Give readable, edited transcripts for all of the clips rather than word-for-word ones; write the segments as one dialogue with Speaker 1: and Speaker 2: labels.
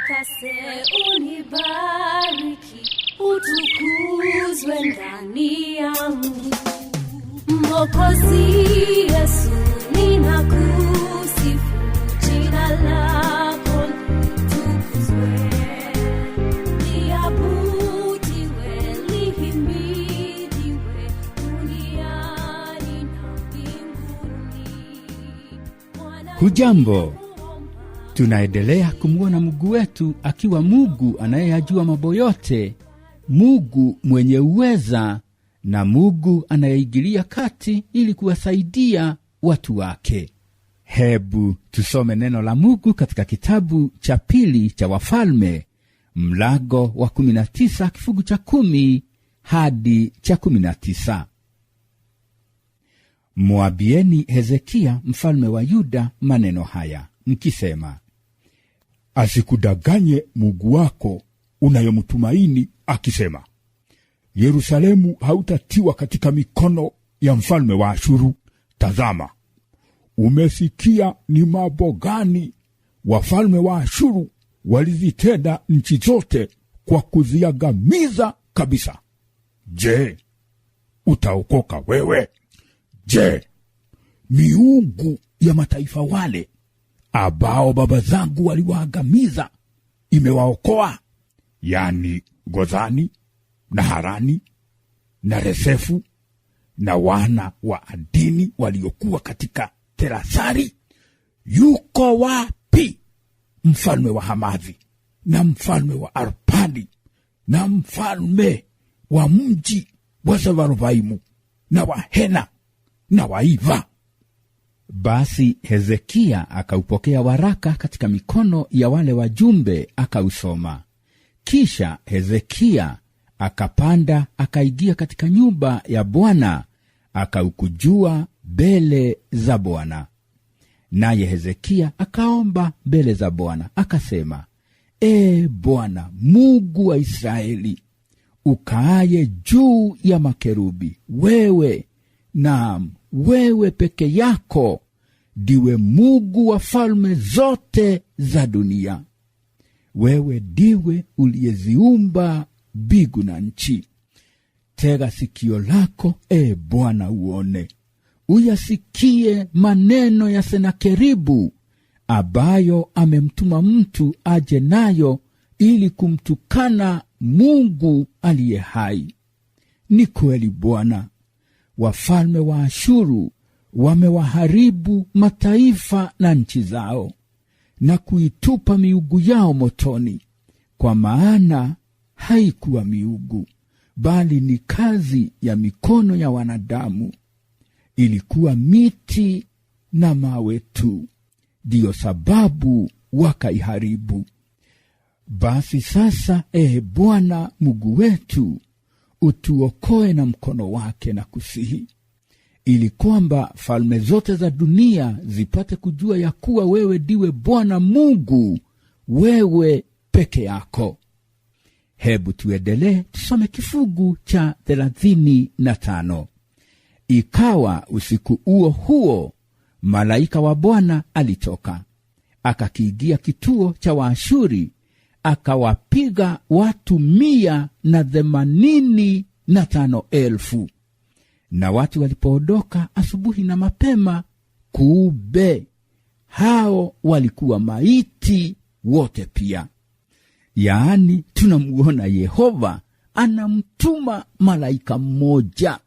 Speaker 1: Utakase, unibariki, utukuzwe ndani yangu. Mwokozi Yesu, ninakusifu, jina lako litukuzwe. Liabudiwe, lihimidiwe, duniani na mbinguni.
Speaker 2: Hujambo, tunaendelea kumwona Mungu wetu akiwa Mungu anayeyajua mambo yote, Mungu mwenye uweza na Mungu anayeingilia kati ili kuwasaidia watu wake. Hebu tusome neno la Mungu katika kitabu cha pili cha Wafalme, mlango wa 19 kifungu cha 10 hadi cha 19. Mwambieni Hezekia mfalme wa Yuda maneno haya, mkisema,
Speaker 3: asikudanganye Mungu wako unayomtumaini akisema, Yerusalemu hautatiwa katika mikono ya mfalme wa Ashuru. Tazama, umesikia ni mambo gani wafalme wa Ashuru walizitenda nchi zote kwa kuziangamiza kabisa. Je, utaokoka wewe? Je, miungu ya mataifa wale ambao baba zangu waliwaangamiza imewaokoa? Yani Gozani na Harani na Resefu na wana wa Adini waliokuwa katika Terasari. Yuko wapi mfalme wa Hamathi na mfalme wa Arpadi na mfalme wa mji wa Sevarvaimu na wa Hena na wa Iva?
Speaker 2: Basi Hezekia akaupokea waraka katika mikono ya wale wajumbe, akausoma. Kisha Hezekia akapanda akaingia katika nyumba ya Bwana, akaukujua mbele za Bwana. Naye Hezekia akaomba mbele za Bwana akasema, Bwana Mungu wa Israeli, ukaaye juu ya makerubi, wewe, naam, wewe peke yako ndiwe Mungu wa falme zote za dunia. Wewe ndiwe uliyeziumba mbingu na nchi. Tega sikio lako, Bwana, uone, uyasikie maneno ya Senakeribu, ambayo amemtuma mtu aje nayo ili kumtukana Mungu aliye hai. Ni kweli Bwana, wafalme wa Ashuru wamewaharibu mataifa na nchi zao, na kuitupa miungu yao motoni, kwa maana haikuwa miungu, bali ni kazi ya mikono ya wanadamu. Ilikuwa miti na mawe tu, ndiyo sababu wakaiharibu. Basi sasa, Bwana Mungu wetu, utuokoe na mkono wake, na kusihi, ili kwamba falme zote za dunia zipate kujua ya kuwa wewe ndiwe Bwana Mungu, wewe peke yako. Hebu tuendelee, tusome kifungu cha 35. Ikawa usiku huo huo, malaika wa Bwana alitoka, akakiingia kituo cha Waashuri, akawapiga watu 185,000. Na watu walipoondoka asubuhi na mapema, kumbe hao walikuwa maiti wote pia. Yaani tunamuona Yehova anamtuma malaika mmoja.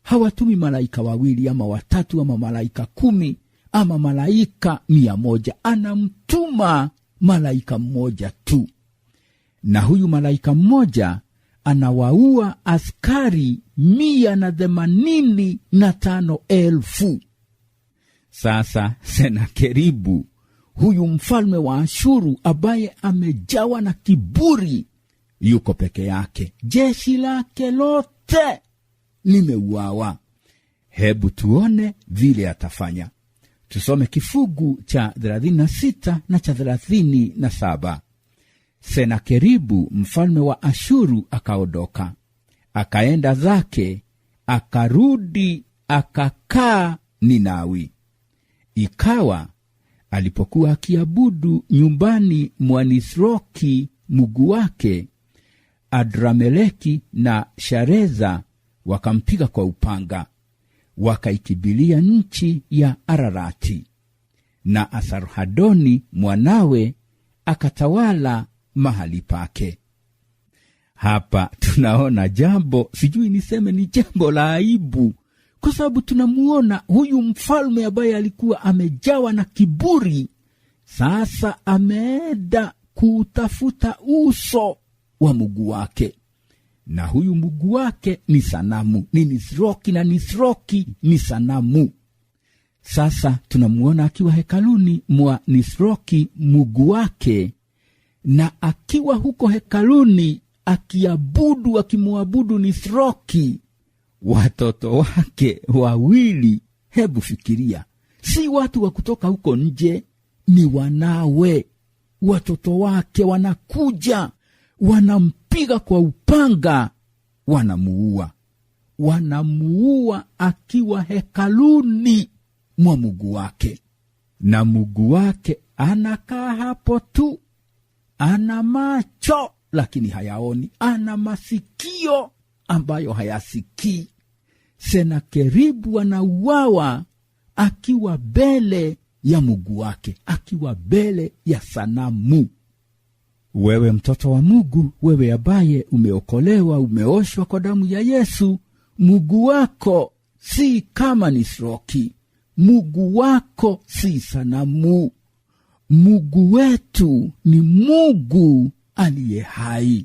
Speaker 2: Hawatumi malaika wawili ama watatu ama malaika 10 ama malaika 100. Anamtuma malaika mmoja tu. Na huyu malaika mmoja anawaua askari 185,000. Sasa Senakeribu, huyu mfalme wa Ashuru ambaye amejawa na kiburi, yuko peke yake. Jeshi lake lote limeuawa. Hebu tuone vile atafanya. Tusome kifungu cha 36 na cha 37. Senakeribu mfalme wa Ashuru akaondoka, akaenda zake, akarudi akakaa Ninawi. Ikawa alipokuwa akiabudu nyumbani mwa Nisroki mungu wake, Adrameleki na Shareza wakampiga kwa upanga, wakaikibilia nchi ya Ararati, na Asarhadoni mwanawe akatawala mahali pake. Hapa tunaona jambo, sijui niseme ni jambo la aibu, kwa sababu tunamuona huyu mfalme ambaye alikuwa amejawa na kiburi, sasa ameenda kutafuta uso wa mungu wake, na huyu mungu wake ni sanamu, ni Nisroki, na Nisroki ni sanamu. Sasa tunamuona akiwa hekaluni mwa Nisroki mungu wake, na akiwa huko hekaluni akiabudu, akimuabudu Nisroki, watoto wake wawili, hebu fikiria, si watu wa kutoka huko nje, ni wanawe, watoto wake wanakuja, wanampiga kwa upanga, wanamuua akiwa hekaluni mwa mungu wake. Na mungu wake anakaa hapo tu, ana macho lakini hayaoni, ana masikio ambayo hayasikii. Senakeribu anauawa akiwa mbele ya mungu wake, akiwa mbele ya sanamu. Wewe mtoto wa Mungu, wewe ambaye umeokolewa, umeoshwa kwa damu ya Yesu, mungu wako si kama Nisroki, mungu wako si sanamu. Mungu wetu ni Mungu aliye hai.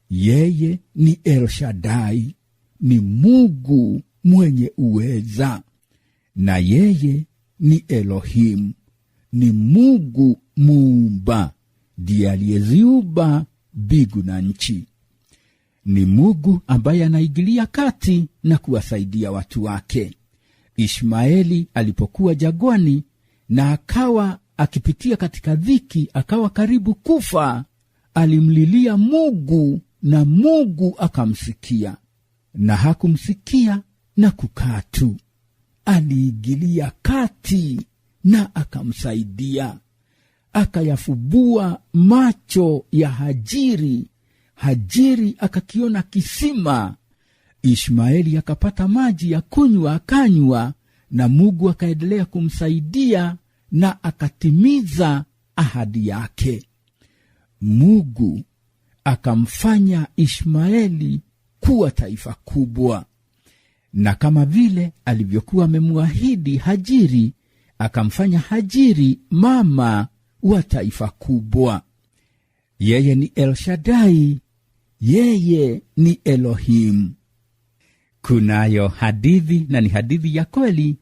Speaker 2: Yeye ni El Shaddai, ni Mungu mwenye uweza, na yeye ni Elohim, ni Mungu muumba, ndiye aliyeziumba mbingu na nchi. Ni Mungu ambaye anaigilia kati na kuwasaidia watu wake. Ishmaeli alipokuwa jangwani na akawa akipitia katika dhiki, akawa karibu kufa, alimlilia Mungu na Mungu akamsikia, na hakumsikia na kukaa tu. Aliigilia kati na akamsaidia, akayafubua macho ya Hajiri. Hajiri akakiona kisima, Ishmaeli akapata maji ya kunywa, akanywa, na Mungu akaendelea kumsaidia na akatimiza ahadi yake. Mungu akamfanya Ishmaeli kuwa taifa kubwa, na kama vile alivyokuwa amemuahidi Hajiri, akamfanya Hajiri mama wa taifa kubwa. Yeye ni El Shaddai, yeye ni Elohim. Kunayo hadithi, na ni hadithi ya kweli,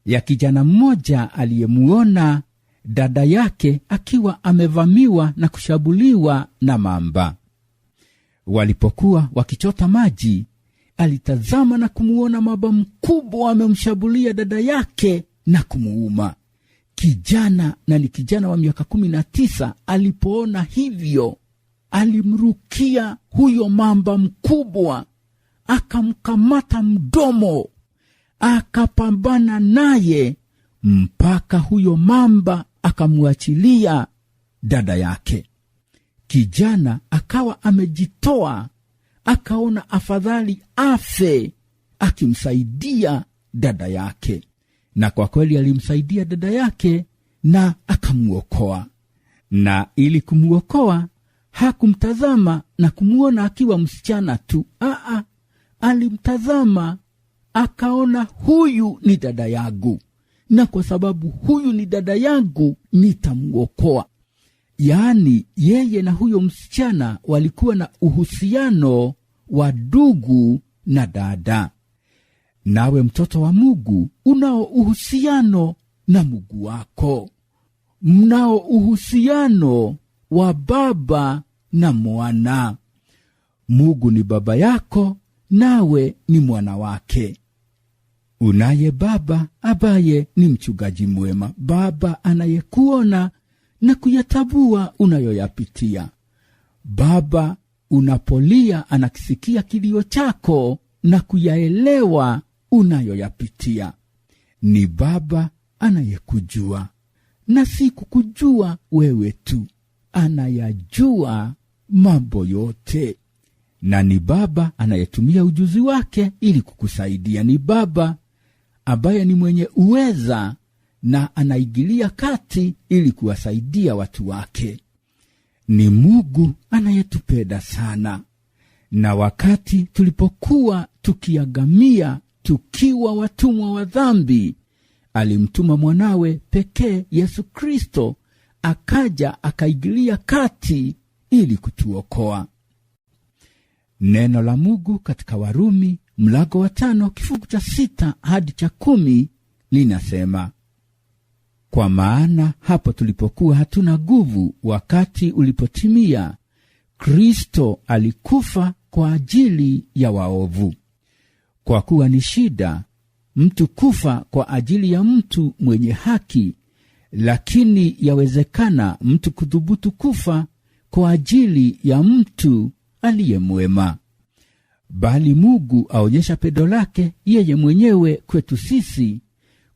Speaker 2: ya kijana mmoja aliyemuona dada yake akiwa amevamiwa na kushambuliwa na mamba. Walipokuwa wakichota maji, alitazama na kumuona mamba mkubwa amemshambulia dada yake na kumuuma. Kijana, na ni kijana wa miaka 19, alipoona hivyo, alimrukia huyo mamba mkubwa, akamkamata mdomo, akapambana naye mpaka huyo mamba akamuachilia dada yake. Kijana akawa amejitoa, akaona afadhali afe akimsaidia dada yake, na kwa kweli alimsaidia dada yake na akamuokoa. Na ili kumuokoa, hakumtazama na kumuona akiwa msichana tu, alimtazama akaona huyu ni dada yangu, na kwa sababu huyu ni dada yangu nitamuokoa. Yaani yeye na huyo msichana walikuwa na uhusiano wa ndugu na dada. Nawe mtoto wa Mungu, unao uhusiano na Mungu wako, mnao uhusiano wa baba na mwana. Mungu ni baba yako, nawe ni mwana wake. Unaye baba ambaye ni mchungaji mwema, baba anayekuona na kuyatabua unayoyapitia. Baba unapolia anakisikia kilio chako na kuyaelewa unayoyapitia. Ni baba anayekujua, na si kukujua wewe tu. Anayajua mambo yote, na ni Baba anayetumia ujuzi wake ili kukusaidia. Ni Baba ambaye ni mwenye uweza na anaigilia kati ili kuwasaidia watu wake. Ni Mungu anayetupenda sana, na wakati tulipokuwa tukiagamia tukiwa watumwa wa dhambi, alimtuma mwanawe pekee Yesu Kristo, akaja akaigilia kati ili kutuokoa. Neno la Mungu katika Warumi mlango wa 5 kifungu cha 6 hadi cha 10 linasema, kwa maana hapo tulipokuwa hatuna nguvu, wakati ulipotimia, Kristo alikufa kwa ajili ya waovu. Kwa kuwa ni shida mtu kufa kwa ajili ya mtu mwenye haki, lakini yawezekana mtu kuthubutu kufa kwa ajili ya mtu aliye mwema. Bali Mungu aonyesha pendo lake yeye mwenyewe kwetu sisi,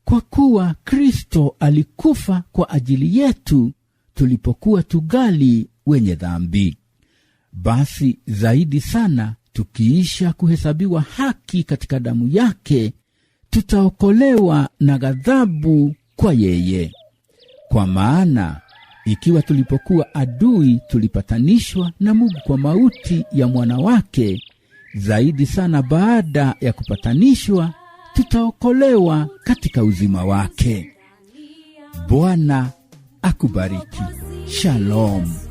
Speaker 2: kwa kuwa Kristo alikufa kwa ajili yetu tulipokuwa tugali wenye dhambi. Basi zaidi sana, tukiisha kuhesabiwa haki katika damu yake, tutaokolewa na ghadhabu kwa yeye. Kwa maana ikiwa tulipokuwa adui tulipatanishwa na Mungu kwa mauti ya mwana wake, zaidi sana baada ya kupatanishwa tutaokolewa katika uzima wake. Bwana akubariki. Shalom.